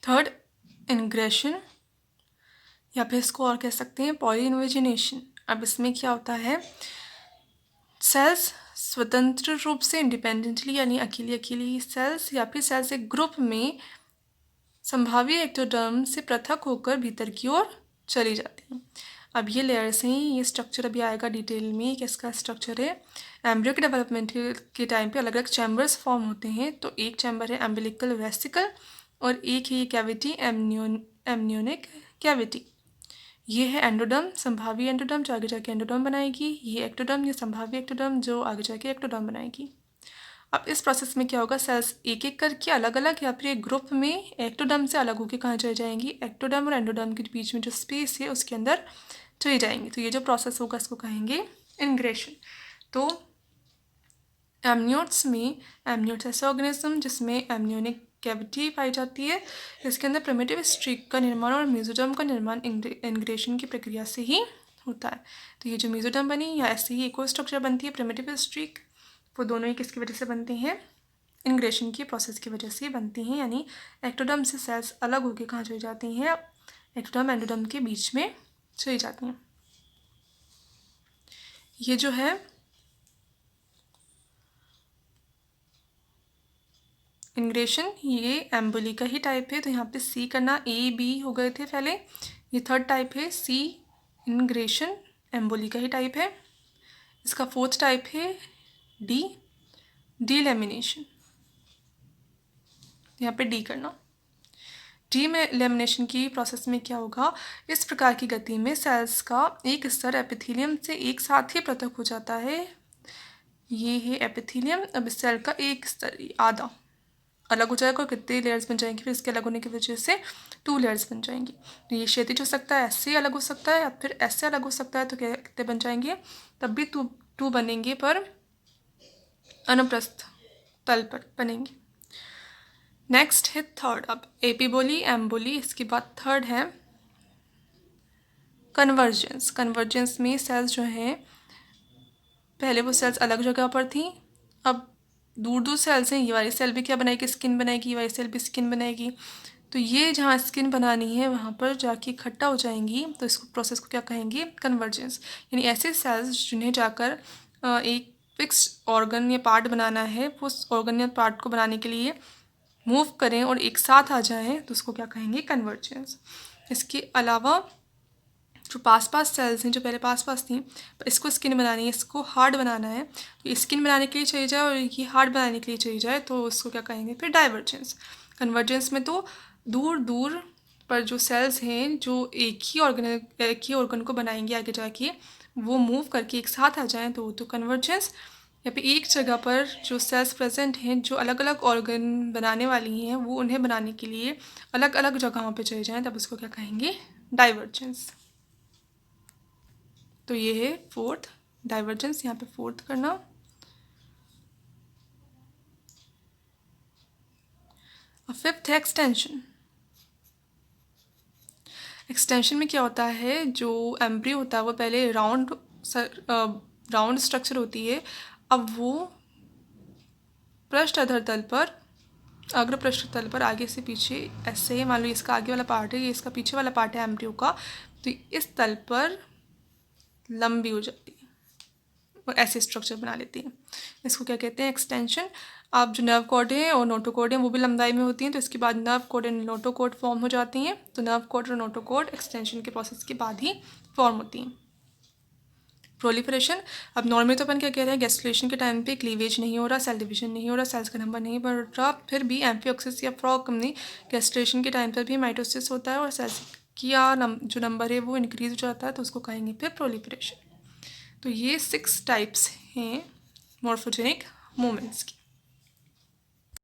Third, ingression, या फिर इसको और कह सकते हैं पॉलीइन्वेजिनेशन। अब इसमें क्या होता है, सेल्स स्वतंत्र रूप से इंडिपेंडेंटली यानी अकेली अकेली सेल्स या फिर सेल्स एक ग्रुप में संभाव्य एक्टोडर्म से पृथक होकर भीतर की ओर चली जाती हैं। अब ये लेयर्स हैं, ये स्ट्रक्चर अभी आएगा डिटेल में कि इसका स्ट्रक्चर है। एम्ब्रियो के डेवलपमेंट के टाइम पे अलग अलग चैम्बर्स फॉर्म होते हैं। तो एक चैम्बर है एम्बिलिकल वेसिकल और एक है ये कैविटी एमनियोनिक कैविटी। ये है एंडोडर्म, संभावी एंडोडर्म जो आगे जाके एंडोडर्म बनाएगी। ये एक्टोडर्म, ये संभावी एक्टोडर्म जो आगे जाके एक्टोडर्म बनाएगी। अब इस प्रोसेस में क्या होगा, सेल्स एक एक करके अलग अलग या फिर एक ग्रुप में एक्टोडर्म से अलग होकर कहाँ चली जाएंगी, एक्टोडर्म और एंडोडर्म के बीच में जो स्पेस है उसके अंदर चली जाएंगी। तो ये जो प्रोसेस होगा इसको कहेंगे इंग्रेशन। तो एमनियोट्स में, एमनियोट्स ऐसे ऑर्गेनिज्म जिसमें एमनियोनिक कैविटी पाई जाती है। इसके अंदर प्रिमिटिव स्ट्रिक का निर्माण और मेसोडर्म का निर्माण इंग्रेशन की प्रक्रिया से ही होता है। तो ये जो मेसोडर्म बनी या ऐसे ही एक और स्ट्रक्चर बनती है प्रिमिटिव स्ट्रिक, वो दोनों ही किसकी वजह से बनते हैं, इंग्रेशन की प्रोसेस की वजह से बनती हैं। यानी एक्टोडर्म से सेल्स अलग होकर कहाँ चली जाती हैं, एक्टोडर्म एंडोडर्म के बीच में चली जाती हैं। ये जो है इंग्रेशन, ये एम्बोली का ही टाइप है। तो यहाँ पे सी करना, ए बी हो गए थे पहले, ये थर्ड टाइप है सी इंग्रेशन, एम्बोली का ही टाइप है। इसका फोर्थ टाइप है डी, डीलेमिनेशन, यहाँ पे डी करना। डीलेमिनेशन की प्रोसेस में क्या होगा, इस प्रकार की गति में सेल्स का एक स्तर एपिथेलियम से एक साथ ही पृथक हो जाता है। ये है एपिथेलियम। अब इस सेल का एक स्तर आधा अलग हो जाएगा और कितने लेयर्स बन जाएंगी, फिर इसके अलग होने की वजह से 2 लेयर्स बन जाएंगी। तो ये क्षैतिज हो सकता है, ऐसे अलग हो सकता है या फिर ऐसे अलग हो सकता है। तो क्या कितने बन जाएंगे, तब भी टू बनेंगे पर अनुप्रस्थ तल पर बनेंगे। नेक्स्ट है थर्ड, अब एपिबोली एम्बोली, इसके बाद थर्ड है कन्वर्जेंस। कन्वर्जेंस में सेल्स जो हैं, पहले वो सेल्स अलग जगह पर थी, अब दूर दूर सेल्स हैं। ये वाली सेल भी क्या बनाएगी, स्किन बनाएगी, ये वाली सेल भी स्किन बनाएगी। तो ये जहाँ स्किन बनानी है वहाँ पर जाके इकट्ठा हो जाएंगी। तो इसको प्रोसेस को क्या कहेंगे, कन्वर्जेंस। यानी ऐसे सेल्स जिन्हें जाकर एक फिक्स ऑर्गन या पार्ट बनाना है, वो उस ऑर्गन या पार्ट को बनाने के लिए मूव करें और एक साथ आ जाएं, तो उसको क्या कहेंगे, कन्वर्जेंस। इसके अलावा जो पास पास सेल्स हैं, जो पहले पास पास थी, इसको स्किन बनानी है, इसको हार्ड बनाना है, तो स्किन बनाने के लिए चाहिए जाए और ये हार्ड बनाने के लिए चाहिए जाए, तो उसको क्या कहेंगे फिर डाइवर्जेंस। कन्वर्जेंस में तो दूर दूर पर जो सेल्स हैं जो एक ही ऑर्गन को बनाएंगे आगे जाके, वो मूव करके एक साथ आ जाएं, तो कन्वर्जेंस। या फिर एक जगह पर जो सेल्स प्रेजेंट हैं जो अलग अलग ऑर्गन बनाने वाली हैं, वो उन्हें बनाने के लिए अलग अलग जगहों पे चले जाएं, तब उसको क्या कहेंगे, डाइवर्जेंस। तो ये है फोर्थ डाइवर्जेंस, यहाँ पे फोर्थ करना। और फिफ्थ है एक्सटेंशन। एक्सटेंशन में क्या होता है, जो एम्ब्रियो होता है वो पहले राउंड स्ट्रक्चर होती है, अब वो पृष्ठ अधर तल पर, अग्र पृष्ठ तल पर आगे से पीछे ऐसे, मान लो इसका आगे वाला पार्ट है, ये इसका पीछे वाला पार्ट है एम्ब्रियो का, तो इस तल पर लंबी हो जाती है और ऐसे स्ट्रक्चर बना लेती है। इसको क्या कहते हैं, एक्सटेंशन। अब जो नर्व कॉर्ड है और नोटोकॉर्ड है वो भी लंबाई में होती हैं, तो इसके बाद nerve cord and notochord form हो जाती हैं। तो नर्व कॉर्ड और नोटोकॉर्ड एक्सटेंशन के प्रोसेस के बाद ही फॉर्म होती हैं। प्रोलिफरेशन, अब नॉर्मली तो अपन क्या कह रहे हैं, गैस्ट्रेशन के टाइम पे क्लीवेज नहीं हो रहा, सेल डिवीजन नहीं हो रहा, सेल्स का नंबर नहीं बढ़ रहा, फिर भी एम्फियोक्सिस या फ्रॉग में गैस्ट्रेशन के टाइम पर भी माइटोसिस होता है और सेल्स का जो नंबर है वो इंक्रीज हो जाता है, तो उसको कहेंगे फिर प्रोलिफरेशन। तो ये 6 टाइप्स हैं मॉर्फोजेनिक मूवमेंट्स की।